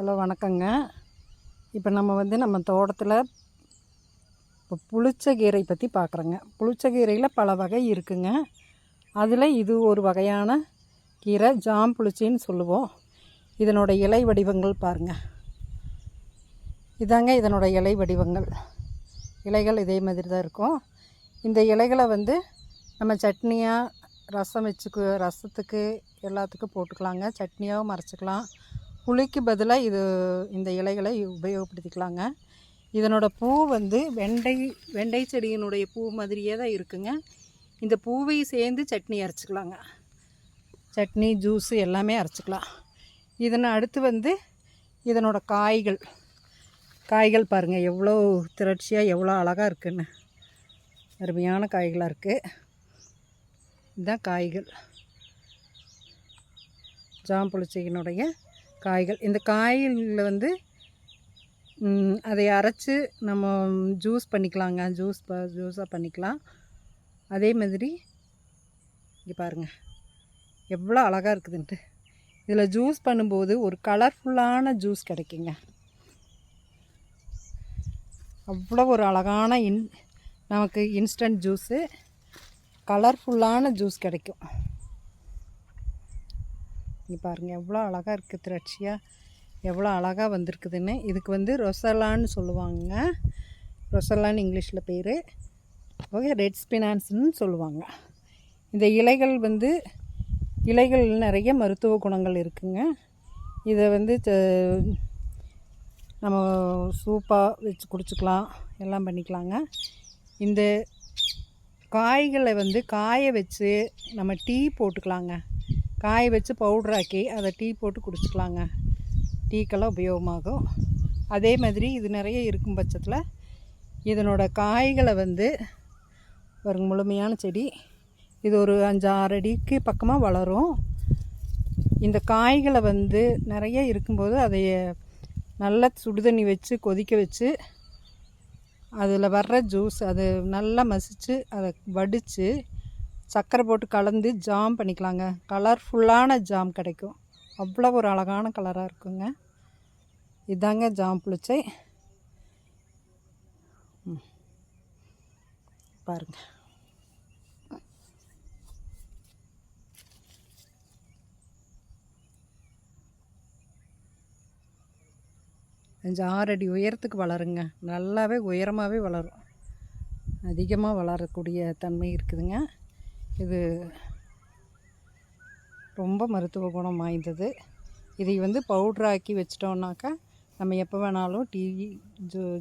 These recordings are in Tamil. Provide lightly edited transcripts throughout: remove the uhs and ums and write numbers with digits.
ஹலோ வணக்கங்க. இப்போ நம்ம தோட்டத்தில் இப்போ புளிச்சக்கீரை பற்றி பார்க்குறோங்க. புளிச்சக்கீரையில் பல வகை இருக்குங்க. அதில் இது ஒரு வகையான கீரை, ஜாம் புளிச்சின்னு சொல்லுவோம். இதனோட இலை வடிவங்கள் பாருங்கள். இதாங்க இதனோட இலை வடிவங்கள். இலைகள் இதே மாதிரி தான் இருக்கும். இந்த இலைகளை நம்ம சட்னியாக ரசத்துக்கு எல்லாத்துக்கும் போட்டுக்கலாங்க. சட்னியாகவும் அரைச்சிக்கலாம். புளிக்கு பதிலாக இந்த இலைகளை உபயோகப்படுத்திக்கலாங்க. இதனோட பூ வெண்டை செடியினுடைய பூ மாதிரியே தான் இருக்குங்க. இந்த பூவை சேர்ந்து சட்னி அரைச்சிக்கலாங்க. சட்னி, ஜூஸு எல்லாமே அரைச்சிக்கலாம். இதனை அடுத்து இதனோட காய்கள் பாருங்கள், எவ்வளோ திரட்சியாக எவ்வளோ அழகாக இருக்குன்னு. அருமையான காய்களாக இருக்குது. இதுதான் காய்கள், ஜாம்புளிச்சையினுடைய காய்கள். இந்த காய்களில் அதை அரைச்சி நம்ம ஜூஸ் பண்ணிக்கலாங்க. ஜூஸாக பண்ணிக்கலாம். அதே மாதிரி இங்கே பாருங்கள் எவ்வளோ அழகாக இருக்குதுன்ட்டு. இதில் ஜூஸ் பண்ணும்போது ஒரு கலர்ஃபுல்லான ஜூஸ் கிடைக்குங்க. அவ்வளோ ஒரு அழகான நமக்கு இன்ஸ்டன்ட் ஜூஸு, கலர்ஃபுல்லான ஜூஸ் கிடைக்கும். இங்கே பாருங்கள் எவ்வளோ அழகாக இருக்குது, திரட்சியாக எவ்வளோ அழகாக வந்திருக்குதுன்னு. இதுக்கு ரொசலான்னு சொல்லுவாங்க. ரொசலான்னு இங்கிலீஷில் பேர். ஓகே, ரெட் ஸ்பினான்ஸ்னு சொல்லுவாங்க. இந்த இலைகள் நிறைய மருத்துவ குணங்கள் இருக்குங்க. இதை நம்ம சூப்பாக வச்சு குடிச்சிக்கலாம், எல்லாம் பண்ணிக்கலாங்க. இந்த காய்களை காய வச்சு நம்ம டீ போட்டுக்கலாங்க. காய வச்சு பவுட்ராக்கி அதை டீ போட்டு குடிச்சிக்கலாங்க. டீக்கெல்லாம் உபயோகமாகும். அதே மாதிரி இது நிறைய இருக்கும் பட்சத்தில் இதனோட காய்களை ஒரு முழுமையான செடி, இது ஒரு 5-6 அடிக்கு பக்கமாக வளரும். இந்த காய்களை நிறைய இருக்கும்போது அதை நல்லா சுடுதண்ணி வச்சு கொதிக்க வச்சு அதில் வர்ற ஜூஸ் அதை நல்லா மசித்து அதை வடித்து சர்க்கரை போட்டு கலந்து ஜாம் பண்ணிக்கலாங்க. கலர்ஃபுல்லான ஜாம் கிடைக்கும். அவ்வளோ ஒரு அழகான கலராக இருக்குங்க. இதாங்க ஜாம் புளிச்சை. பாருங்கள், கொஞ்சம் 6 அடி உயரத்துக்கு வளருங்க. நல்லாவே உயரமாகவே வளரும். அதிகமாக வளரக்கூடிய தன்மை இருக்குதுங்க. இது ரொம்ப மருத்துவ குணம் வாய்ந்தது. இதை பவுட்ராக்கி வச்சிட்டோம்னாக்கா நம்ம எப்போ வேணாலும் டீ,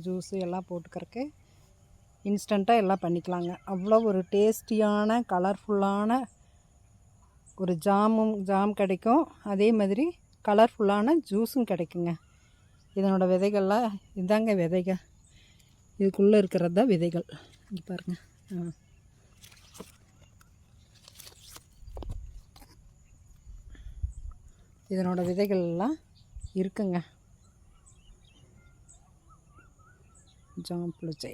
ஜூஸு எல்லாம் போட்டுக்கிறக்கு இன்ஸ்டண்ட்டாக எல்லாம் பண்ணிக்கலாங்க. அவ்வளோ ஒரு டேஸ்டியான கலர்ஃபுல்லான ஒரு ஜாம் கிடைக்கும். அதே மாதிரி கலர்ஃபுல்லான ஜூஸும் கிடைக்குங்க. இதனோட விதைகள்லாம் இதாங்க விதைகள். இதுக்குள்ளே இருக்கிறது தான் விதைகள். இங்கே பாருங்கள். இதனோட விதைகள்லாம் இருக்குங்க. ஜாம் புளிச்சை.